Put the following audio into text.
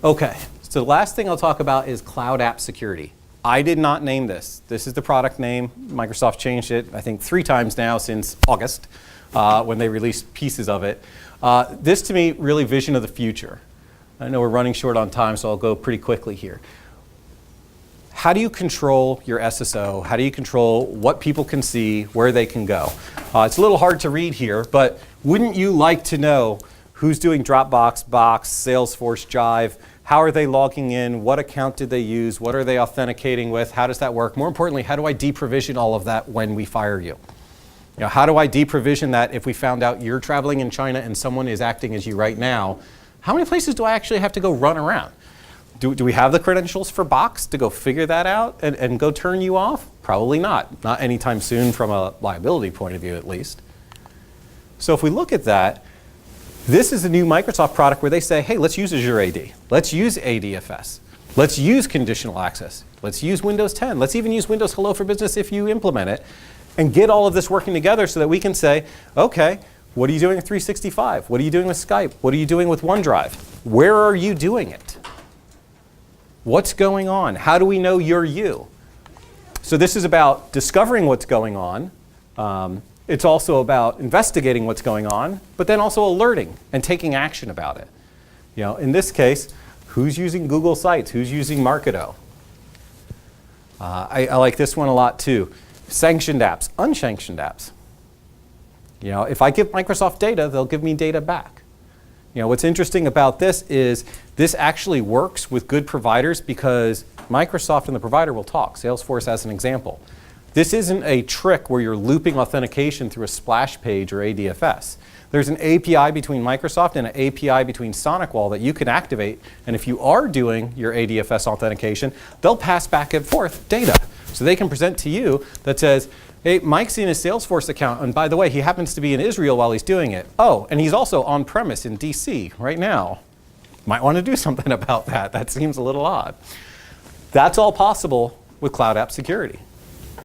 Okay, so the last thing I'll talk about is cloud app security. I did not name this. This is the product name. Microsoft changed it, I think, 3 times now since August when they released pieces of it. This, to me, really vision of the future. I know we're running short on time, so I'll go pretty quickly here. How do you control your SSO? How do you control what people can see, where they can go? It's a little hard to read here, but wouldn't you like to know who's doing Dropbox, Box, Salesforce, Jive? How are they logging in? What account did they use? What are they authenticating with? How does that work? More importantly, how do I deprovision all of that when we fire you? You know, how do I deprovision that if we found out you're traveling in China and someone is acting as you right now? How many places do I actually have to go run around? Do we have the credentials for Box to go figure that out and go turn you off? Probably not. Not anytime soon from a liability point of view, at least. So if we look at that, this is a new Microsoft product where they say, hey, let's use Azure AD. Let's use ADFS. Let's use conditional access. Let's use Windows 10. Let's even use Windows Hello for Business if you implement it, and get all of this working together so that we can say, okay, what are you doing with 365? What are you doing with Skype? What are you doing with OneDrive? Where are you doing it? What's going on? How do we know you're you? So this is about discovering what's going on. It's also about investigating what's going on, but then also alerting and taking action about it. You know, in this case, who's using Google Sites? Who's using Marketo? I like this one a lot too. Sanctioned apps, unsanctioned apps. You know, if I give Microsoft data, they'll give me data back. You know, what's interesting about this is this actually works with good providers because Microsoft and the provider will talk. Salesforce as an example. This isn't a trick where you're looping authentication through a splash page or ADFS. There's an API between Microsoft and an API between SonicWall that you can activate, and if you are doing your ADFS authentication, they'll pass back and forth data. So they can present to you that says, hey, Mike's in his Salesforce account, and by the way, he happens to be in Israel while he's doing it. Oh, and he's also on-premise in DC right now. Might want to do something about that. That seems a little odd. That's all possible with cloud app security.